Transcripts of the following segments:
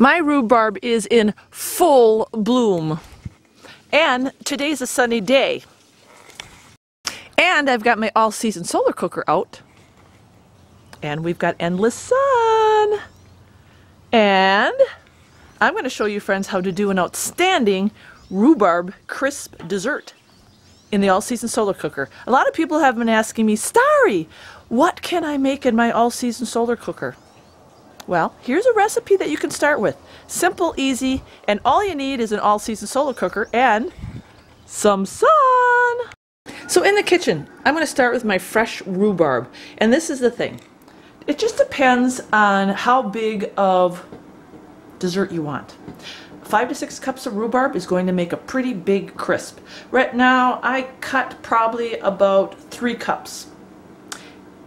My rhubarb is in full bloom, and today's a sunny day, and I've got my all-season solar cooker out, and we've got endless sun, and I'm going to show you friends how to do an outstanding rhubarb crisp dessert in the all-season solar cooker. A lot of people have been asking me, Starry, what can I make in my all-season solar cooker? Well, here's a recipe that you can start with. Simple, easy, and all you need is an all-season solar cooker and some sun. So in the kitchen, I'm going to start with my fresh rhubarb. And this is the thing. It just depends on how big of dessert you want. 5 to 6 cups of rhubarb is going to make a pretty big crisp. Right now, I cut probably about 3 cups.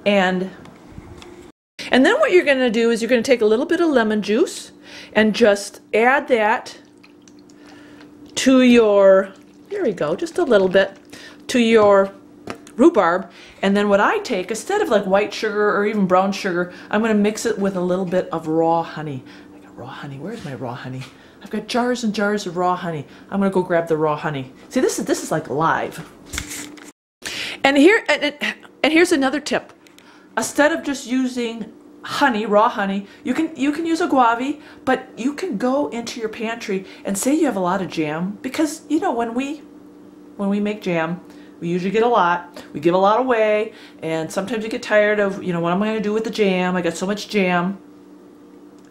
And then what you're going to do is you're going to take a little bit of lemon juice and just add that to your, there we go, just a little bit, to your rhubarb. And then what I take, instead of like white sugar or even brown sugar, I'm going to mix it with a little bit of raw honey. I got raw honey. Where's my raw honey? I've got jars and jars of raw honey. I'm going to go grab the raw honey. See, this is like live. And here's another tip. Instead of just using honey, raw honey, you can use agave, but you can go into your pantry and say you have a lot of jam, because you know when we make jam, we usually get a lot. We give a lot away, and sometimes you get tired of, you know, what am I going to do with the jam? I got so much jam.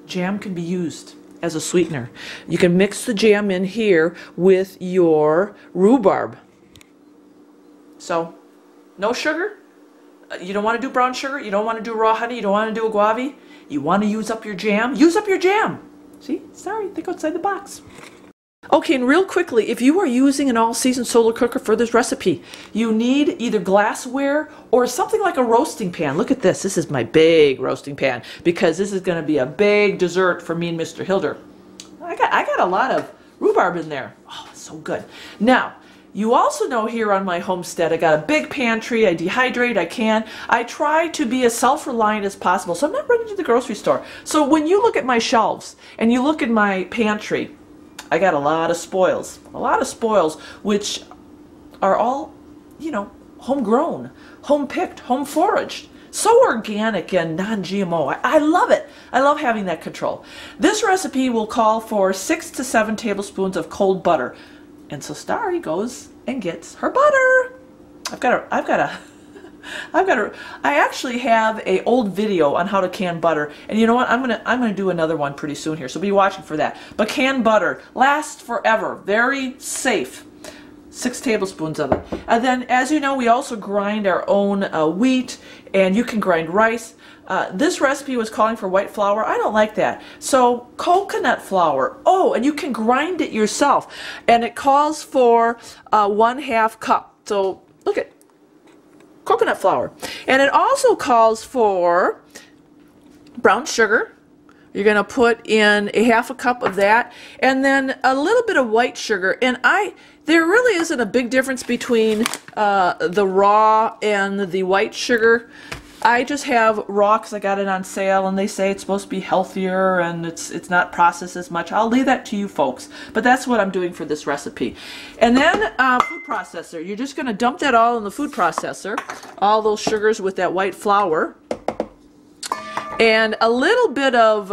Jam can be used as a sweetener. You can mix the jam in here with your rhubarb. So, no sugar. You don't want to do brown sugar, you don't want to do raw honey, you don't want to do agave. You want to use up your jam? Use up your jam! See? Sorry, think outside the box. Okay, and real quickly, if you are using an all-season solar cooker for this recipe, you need either glassware or something like a roasting pan. Look at this. This is my big roasting pan, because this is going to be a big dessert for me and Mr. Hilder. I got a lot of rhubarb in there. Oh, it's so good. Now, you also know here on my homestead, I got a big pantry. I dehydrate, I can. I try to be as self-reliant as possible, so I'm not running to the grocery store. So when you look at my shelves and you look at my pantry, I got a lot of spoils. A lot of spoils, which are all, you know, homegrown, home-picked, home-foraged. So organic and non-GMO. I love it. I love having that control. This recipe will call for 6 to 7 tablespoons of cold butter. And so Starry goes and gets her butter. I actually have an old video on how to can butter, and you know what? I'm gonna do another one pretty soon here, so be watching for that. But canned butter lasts forever, very safe. 6 tablespoons of it. And then, as you know, we also grind our own wheat, and you can grind rice. This recipe was calling for white flour. I don't like that. So coconut flour. Oh, and you can grind it yourself. And it calls for 1/2 cup. So look at coconut flour. And it also calls for brown sugar. You're going to put in 1/2 cup of that. And then a little bit of white sugar. And there really isn't a big difference between the raw and the white sugar. I just have raw because I got it on sale, and they say it's supposed to be healthier and it's not processed as much. I'll leave that to you folks, but that's what I'm doing for this recipe. And then food processor. You're just going to dump that all in the food processor, all those sugars with that white flour, and a little bit of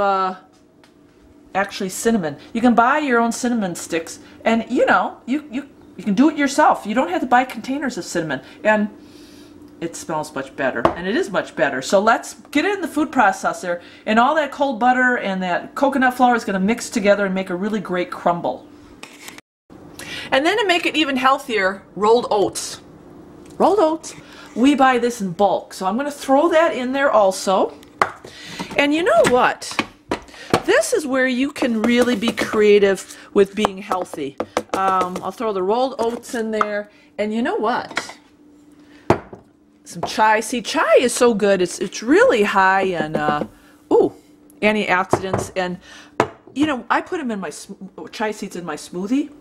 actually cinnamon. You can buy your own cinnamon sticks, and you know you can do it yourself. You don't have to buy containers of cinnamon, and it smells much better, and it is much better. So let's get it in the food processor, and all that cold butter and that coconut flour is going to mix together and make a really great crumble. And then to make it even healthier, rolled oats. Rolled oats. We buy this in bulk, so I'm going to throw that in there also. And you know what? This is where you can really be creative with being healthy. I'll throw the rolled oats in there, and you know what? Some chai. See, chai is so good. It's really high in antioxidants, and you know, I put them in my chai seeds in my smoothie.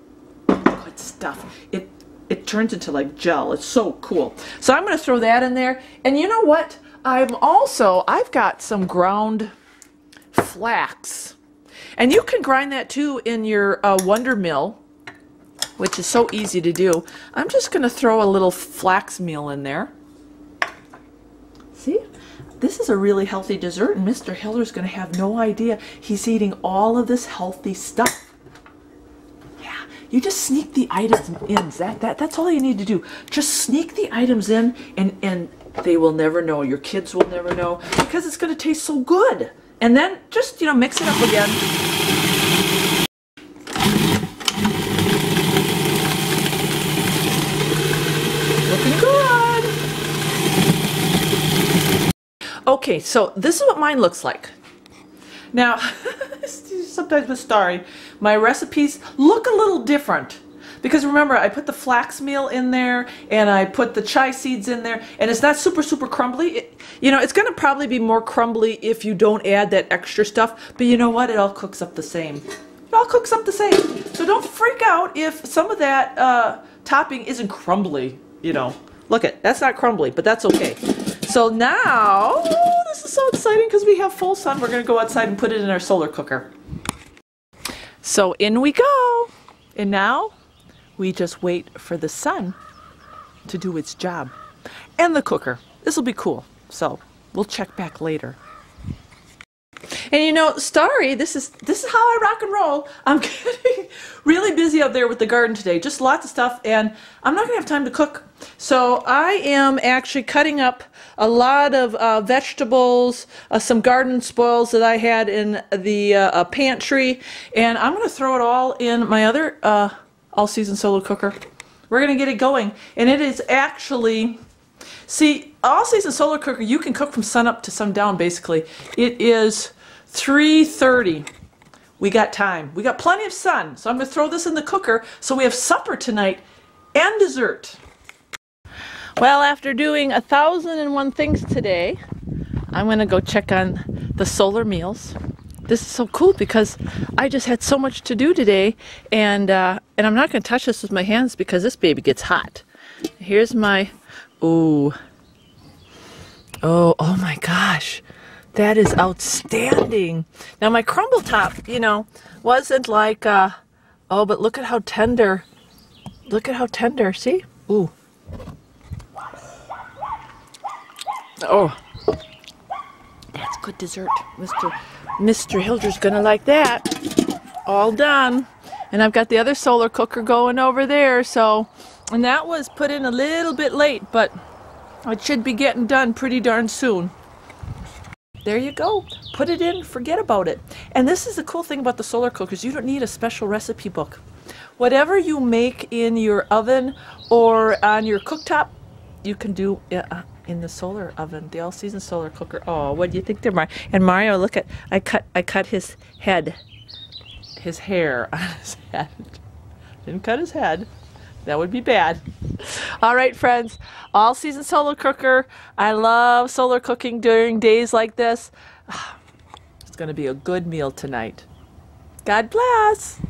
Good stuff. It turns into like gel. It's so cool. So I'm going to throw that in there, and you know what? I've got some ground flax. And you can grind that too in your Wonder Mill, which is so easy to do. I'm just going to throw a little flax meal in there. See? This is a really healthy dessert, and Mr. Hiller's going to have no idea he's eating all of this healthy stuff. Yeah, you just sneak the items in. That's all you need to do. Just sneak the items in, and they will never know. Your kids will never know, because it's going to taste so good. And then just, you know, mix it up again. Looking good. Okay, so this is what mine looks like. Now, sometimes with Starry, my recipes look a little different. Because remember, I put the flax meal in there, and I put the chai seeds in there, and it's not super, super crumbly. You know, it's going to probably be more crumbly if you don't add that extra stuff, but you know what? It all cooks up the same. It all cooks up the same. So don't freak out if some of that topping isn't crumbly, you know. Look it, that's not crumbly, but that's okay. So now, this is so exciting because we have full sun. We're going to go outside and put it in our solar cooker. So in we go. And now, we just wait for the sun to do its job. And the cooker. This will be cool. So we'll check back later. And you know, Starry, this is how I rock and roll. I'm getting really busy out there with the garden today. Just lots of stuff, and I'm not going to have time to cook. So I am actually cutting up a lot of vegetables, some garden spoils that I had in the pantry, and I'm going to throw it all in my other all-season solar cooker. We're going to get it going, and it is actually, see, all-season solar cooker, you can cook from sunup to sundown basically. It is 3:30. We got time. We got plenty of sun, so I'm going to throw this in the cooker so we have supper tonight and dessert. Well, after doing 1,001 things today, I'm going to go check on the solar meals. This is so cool because I just had so much to do today, and I'm not going to touch this with my hands because this baby gets hot. Here's my, oh my gosh, that is outstanding. Now my crumble top, you know, wasn't like, oh, but look at how tender. Look at how tender. See? Ooh. Oh, that's good dessert. Mr. Hilder's gonna like that. All done. And I've got the other solar cooker going over there, so, and that was put in a little bit late, but it should be getting done pretty darn soon. There you go. Put it in, forget about it. And this is the cool thing about the solar cookers. You don't need a special recipe book. Whatever you make in your oven or on your cooktop, you can do in the solar oven, the all-season solar cooker. Oh, what do you think there, Mario? And Mario, look at, I cut his head, his hair on his head. Didn't cut his head. That would be bad. All right, friends, all-season solar cooker. I love solar cooking during days like this. It's going to be a good meal tonight. God bless.